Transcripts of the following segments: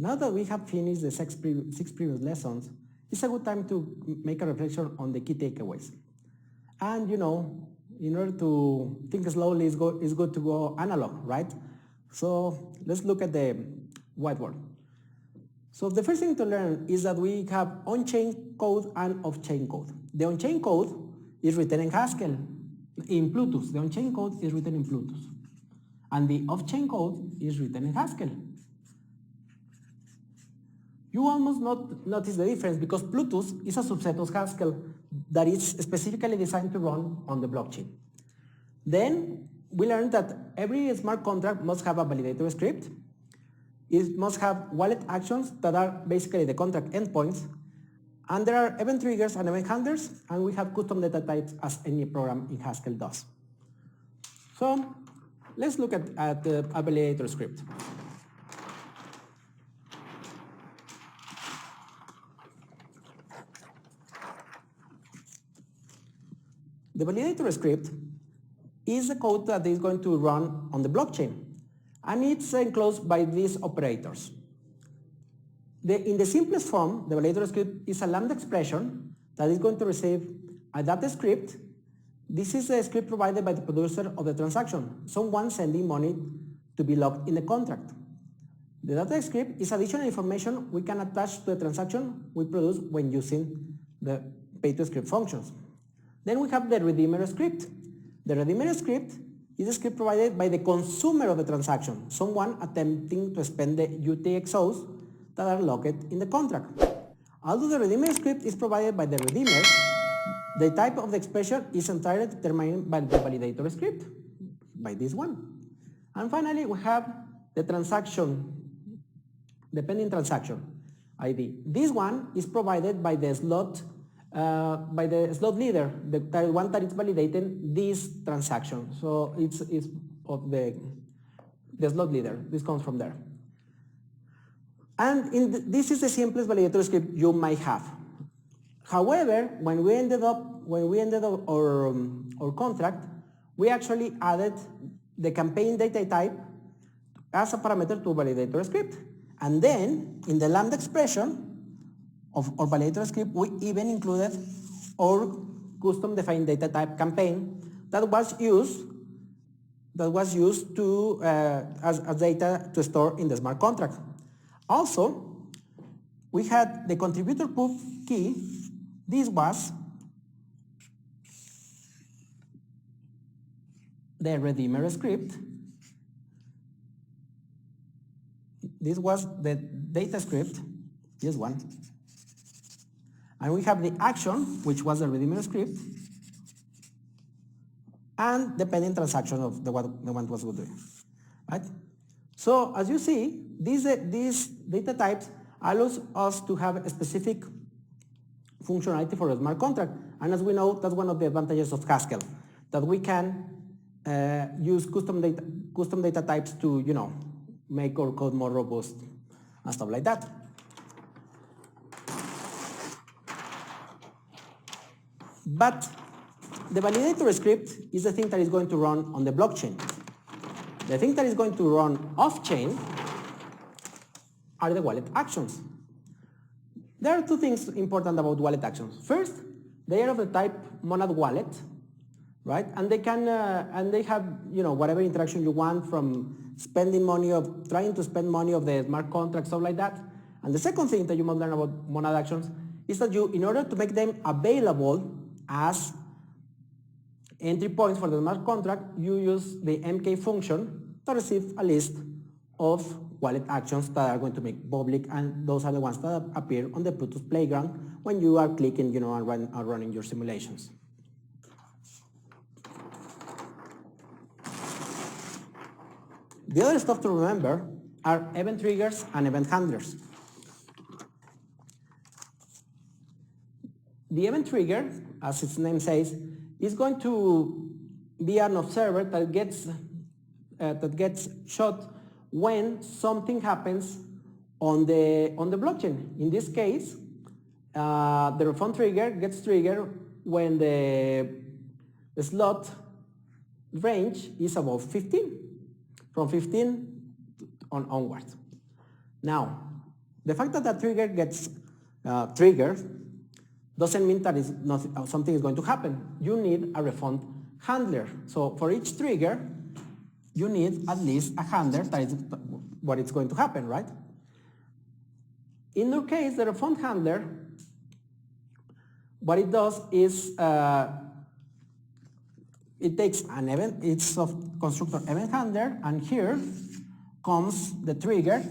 Now that we have finished the six previous lessons, it's a good time to make a reflection on the key takeaways. And in order to think slowly, it's good to go analog, right? So let's look at the whiteboard. So the first thing to learn is that we have on-chain code and off-chain code. The on-chain code is written in Haskell, in Plutus. The on-chain code is written in Plutus. And the off-chain code is written in Haskell. You almost not notice the difference because Plutus is a subset of Haskell that is specifically designed to run on the blockchain. Then we learned that every smart contract must have a validator script. It must have wallet actions that are basically the contract endpoints. And there are event triggers and event handlers, and we have custom data types as any program in Haskell does. So let's look at the validator script. The validator script is the code that is going to run on the blockchain, and it's enclosed by these operators. In the simplest form, the validator script is a lambda expression that is going to receive a data script. This is a script provided by the producer of the transaction, someone sending money to be logged in the contract. The data script is additional information we can attach to the transaction we produce when using the pay-to-script functions. Then we have the redeemer script. The redeemer script is a script provided by the consumer of the transaction, someone attempting to spend the UTXOs that are logged in the contract. Although the redeemer script is provided by the redeemer, the type of the expression is entirely determined by the validator script, by this one. And finally, we have the transaction, the pending transaction ID. This one is provided by the slot leader, the one that is validating this transaction. So it's of the slot leader. This comes from there. And this is the simplest validator script you might have. However, when we ended our contract, we actually added the campaign data type as a parameter to validator script. And then in the lambda expression of our validator script, we even included our custom defined data type campaign that was used to as data to store in the smart contract. Also, we had the contributor proof key. This was the redeemer script. This was the data script, this one. And we have the action, which was the redeemer script, and the pending transaction of the one was doing, right? So as you see, these data types allows us to have a specific functionality for a smart contract. And as we know, that's one of the advantages of Haskell, that we can use custom data types to, make our code more robust and stuff like that. But the validator script is the thing that is going to run on the blockchain. The thing that is going to run off-chain are the wallet actions. There are two things important about wallet actions. First, they are of the type monad wallet, right? And they can and they have whatever interaction you want, from spending money, of trying to spend money of the smart contract, stuff like that. And the second thing that you must learn about monad actions is that in order to make them available as entry points for the smart contract, you use the MK function to receive a list of wallet actions that are going to make public, and those are the ones that appear on the Plutus playground when you are clicking, and running your simulations. The other stuff to remember are event triggers and event handlers. The event trigger, as its name says, is going to be an observer that gets shot when something happens on the blockchain. In this case, the refund trigger gets triggered when the slot range is above 15, from 15 onwards. Now, The fact that the trigger gets triggered doesn't mean that something is going to happen. You need a refund handler. So for each trigger, you need at least a handler that is what is going to happen, right? In our case, the refund handler, what it does is it takes an event, it's of constructor event handler, and here comes the trigger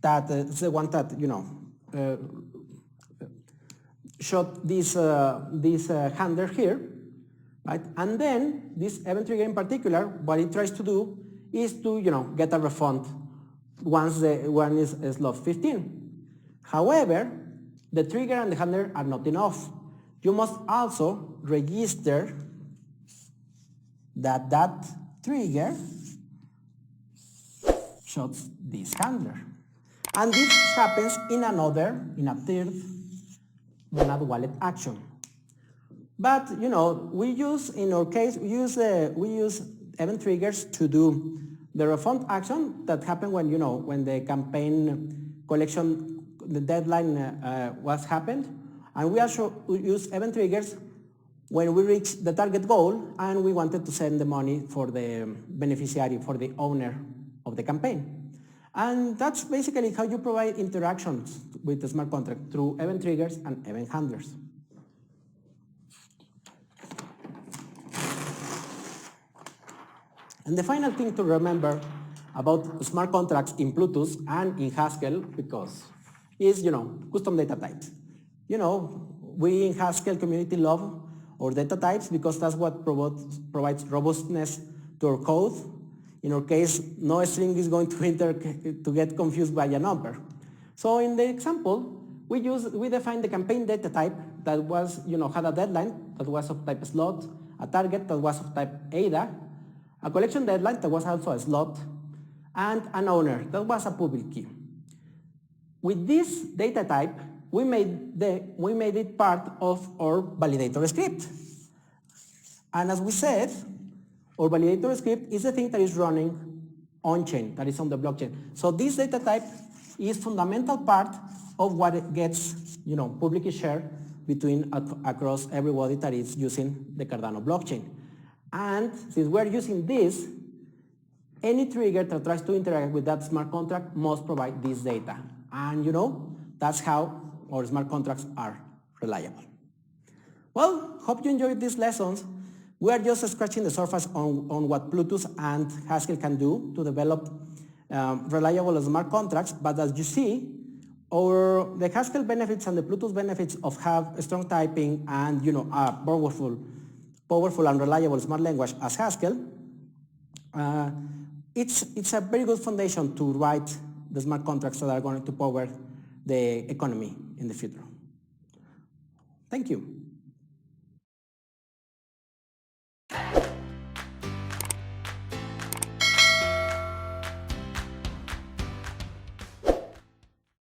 that is the one that, you know, shot this handler here, right? And then this event trigger in particular, what it tries to do is to, you know, get a refund once the one is slot 15. However, the trigger and the handler are not enough. You must also register that that trigger shots this handler. And this happens in a third monad wallet action. But, you know, we use, in our case, we use event triggers to do the refund action that happened when, you know, when the campaign collection, the deadline was happened. And we also use event triggers when we reach the target goal and we wanted to send the money for the beneficiary, for the owner of the campaign. And that's basically how you provide interactions with the smart contract, through event triggers and event handlers. And the final thing to remember about smart contracts in Plutus and in Haskell, because is, you know, custom data types. You know, we in Haskell community love our data types because that's what provides robustness to our code. In our case, no string is going to get confused by a number. So in the example, we defined the campaign data type that was, you know, had a deadline that was of type slot, a target that was of type ADA, a collection deadline that was also a slot, and an owner that was a public key. With this data type, we made it part of our validator script. And as we said, our validator script is the thing that is running on-chain, that is on the blockchain. So this data type is fundamental part of what gets, you know, publicly shared across everybody that is using the Cardano blockchain. And since we're using this, any trigger that tries to interact with that smart contract must provide this data. And, you know, that's how our smart contracts are reliable. Well, hope you enjoyed these lessons. We are just scratching the surface on what Plutus and Haskell can do to develop reliable smart contracts. But as you see, the Haskell benefits and the Plutus benefits of have strong typing and, you know, a powerful and reliable smart language as Haskell, it's a very good foundation to write the smart contracts that are going to power the economy in the future. Thank you.